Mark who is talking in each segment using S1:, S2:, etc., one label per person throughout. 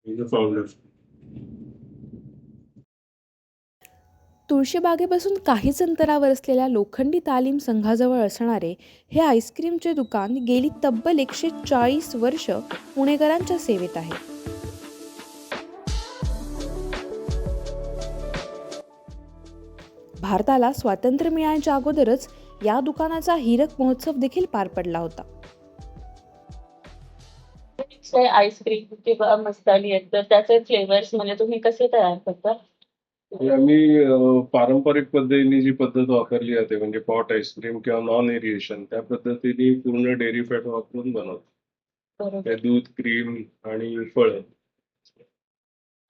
S1: the founder.
S2: तुळशीबागेपासून काहीच अंतरावर असलेल्या लोखंडी तालीम संघाजवळ असणारे हे आईस्क्रीमचे दुकान गेली तब्बल 140 वर्ष पुणेकरांच्या सेवेत आहे. भारताला स्वातंत्र्य मिळायच्या अगोदरच या दुकानाचा हीरक महोत्सव देखील पार पडला होता.
S3: आईस्क्रीम किंवा मस्तानी आहेत तर त्याचे फ्लेवर्स म्हणजे तुम्ही कसे तयार करता?
S1: आम्ही पारंपरिक पद्धतीने जी पद्धत वापरली जाते म्हणजे पॉट आईस्क्रीम किंवा नॉन एरिएशन त्या पद्धतीने पूर्ण डेअरी फॅट वापरून बनवतो.
S3: बरोबर.
S1: दूध, क्रीम आणि फळं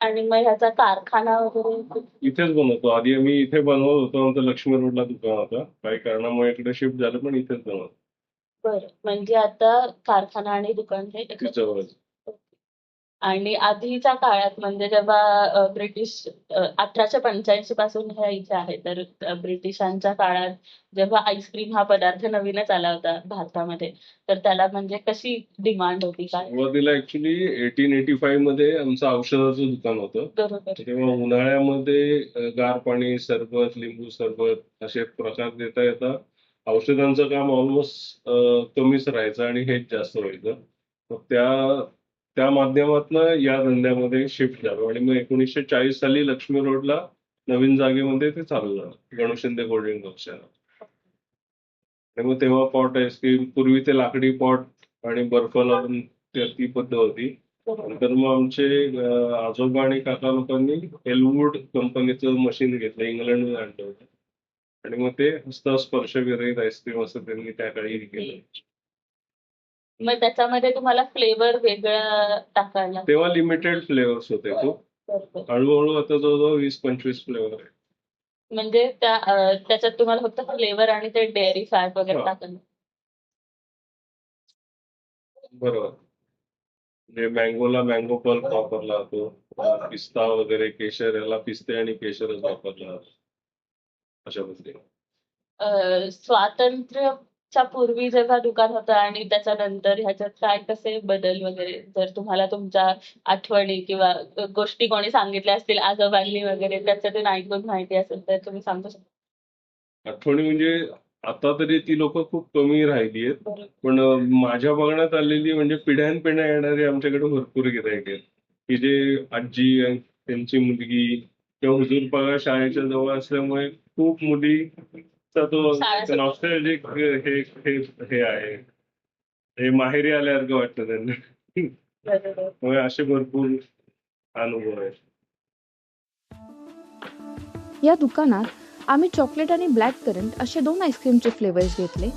S3: आणि मग ह्याचा कारखाना वगैरे
S1: इथेच बनवतो. आधी आम्ही इथे बनवत होतो. आमचं लक्ष्मी रोडला दुकान होतं. काही कारणामुळे इकडे शिफ्ट झालं पण इथेच बनवतो.
S3: बरं, म्हणजे आता कारखाना आणि दुकान हे एकत्र.
S1: जवळच.
S3: आणि आधीच्या काळात म्हणजे जेव्हा ब्रिटिश 1885 पासून हे इथे आहे तर ब्रिटिशांच्या काळात जेव्हा आईस्क्रीम हा पदार्थ नवीनच आला होता भारतामध्ये तर त्याला म्हणजे कशी डिमांड होती काय?
S1: सुरुवातीला ऍक्च्युली 1885 मध्ये आमचं औषधाचं दुकान होतं.
S3: बरोबर.
S1: तेव्हा उन्हाळ्यामध्ये गार पाणी, सरबत, लिंबू सरबत असे प्रकार देता येता औषधांचं काम ऑलमोस्ट कमीच राहायचं आणि हेच जास्त व्हायचं. मग त्या माध्यमातनं या धंद्यामध्ये शिफ्ट झालो आणि मग 1940 साली लक्ष्मी रोडला नवीन जागेमध्ये ते चालू झालं. Ganu Shinde cold drink workshop. आणि मग तेव्हा पॉट आईस्क्रीम पूर्वी ते लाकडी पॉट आणि बर्फ लावून ती पद्धत होती. नंतर मग आमचे आजोबा आणि काका लोकांनी एलवूड कंपनीचं मशीन घेतलं, इंग्लंडहून आणलं होतं. आणि मग ते हस्तस्पर्श विरहित आईस्क्रीम असं त्यांनी त्या काळी केलं.
S3: मग त्याच्यामध्ये तुम्हाला फ्लेवर वेगळा टाकायला
S1: तेव्हा लिमिटेड फ्लेवर्स होते खूप.
S3: बरोबर.
S1: हळूहळू आता जवळजवळ 20-25 फ्लेवर आहे.
S3: म्हणजे त्याच्यात तुम्हाला फक्त फ्लेवर आणि ते डेअरी फॅट वगैरे
S1: हा.
S3: टाकायला.
S1: बरोबर. म्हणजे मँगोला मँगो पल्प वापरला जातो. पिस्ता वगैरे केशर याला पिस्ते आणि केशरच वापरला जातो. अशा पद्धतीने.
S3: स्वातंत्र्याच्या पूर्वी जेव्हा दुकान होतं आणि त्याच्यानंतर ह्याच्यात काय कसे बदल वगैरे जर तुम्हाला तुमच्या आठवणी किंवा गोष्टी कोणी सांगितल्या असतील आजोबांनी वगैरे त्याच्यातून ऐकून माहिती असेल तर तुम्ही सांगू शकता?
S1: आठवणी म्हणजे आता तरी ती लोक खूप कमी राहिली आहेत.
S3: बरोबर.
S1: पण माझ्या बघण्यात आलेली म्हणजे पिढ्यानपिढ्या येणारे आमच्याकडे भरपूर गिऱ्हाईक आहेत की जे आजी आणि त्यांची मुलगी किंवा हुजूर पगार शाळेच्या जवळ असल्यामुळे खूप मुलीचा तो
S3: शाळा
S1: नॉस्टॅल्जिक हे आहे. हे माहेरी आल्यासारखं वाटतं त्यांना.
S3: बरोबर.
S1: त्यामुळे असे भरपूर अनुभव आहेत.
S2: या दुकानात आम्ही चॉकलेट आणि ब्लॅक करंट असे 2 आईस्क्रीमचे फ्लेवर्स घेतले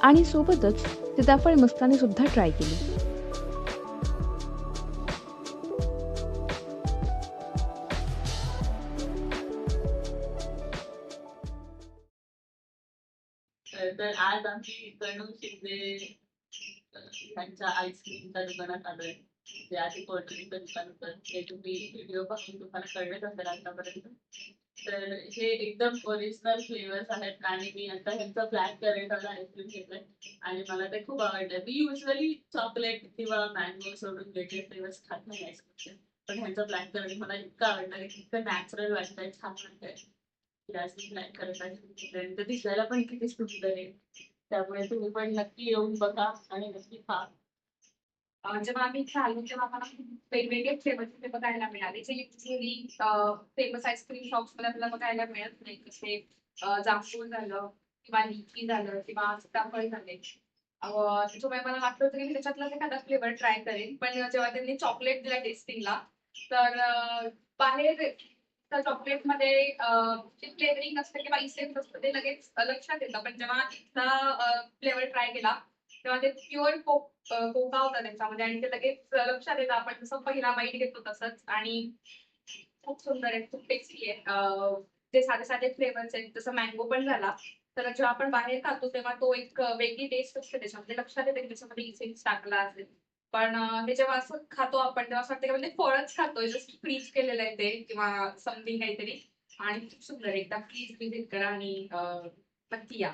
S2: आणि सोबतच सीताफळ मस्तानी सुद्धा ट्राय केली.
S3: तर आज आम्ही गणू शिंदे यांच्या आईस्क्रीमच्या दुकानात आलोय. जे आधी कोल्ड्रिंकचं दुकान होतं ते तुम्ही व्हिडिओ पाहून तुम्हाला कळलंच असेल आतापर्यंत. तर हे एकदम ओरिजिनल फ्लेवर्स आहेत आणि मी आता ह्यांचा ब्लॅक करंट वाला आईस्क्रीम घेतलाय आणि मला ते खूप आवडलं. मी युजली चॉकलेट किंवा मँगो सोडून वेगळे फ्लेवर्स खात नाही आईस्क्रीमचे. पण ह्यांचा ब्लॅक करंट मला इतकं आवडलं की इतकं नॅचरल वाटतंय, छान वाटतंय. ब्लॅक करंट आईस्क्रीम तर दिसायला पण किती सुंदर आहे. त्यामुळे तुम्ही पण नक्की येऊन बघा आणि नक्की खा.
S4: जेव्हा आम्ही इथे आलो तेव्हा आम्हाला वेगवेगळे फ्लेवर्स इथे बघायला मिळाले जे युजली फेमस आईस्क्रीम शॉप्स मध्ये आपल्याला बघायला मिळत नाही. जसे जांभूळ झालं किंवा लिची झालं किंवा सीताफळ झाले. त्याच्यामुळे मला वाटलं होतं की त्याच्यातला एखादा फ्लेवर ट्राय करेन. पण जेव्हा त्यांनी चॉकलेट दिला टेस्टिंगला तर बाहेर त्या चॉकलेटमध्ये जे फ्लेवरिंग असतं किंवा इसेन्स असतं ते लगेच लक्षात येतं. पण जेव्हा इथला फ्लेवर ट्राय केला तेव्हा ते प्युअर कोका होता त्याच्यामध्ये आणि ते लगेच लक्षात येतं. आपण जसं पहिला बाईट घेतो तसंच आणि खूप सुंदर आहे, खूप टेस्टी आहे. जे साधे साधे फ्लेवर्स आहेत जसं मँगो पण झाला तर जेव्हा आपण बाहेर खातो तेव्हा तो एक वेगळी टेस्ट असते त्याच्यामध्ये. लक्षात येते की त्याच्यामध्ये इसेन्स टाकला असेल. पण हे जेव्हा असं खातो आपण तेव्हा असं वाटतं की म्हणजे फळच खातोय जसं फ्रीज केलेलं आहे ते किंवा समथिंग काहीतरी. आणि खूप सुंदर आहे. एकदा प्लीज विजिट करा आणि नक्की या.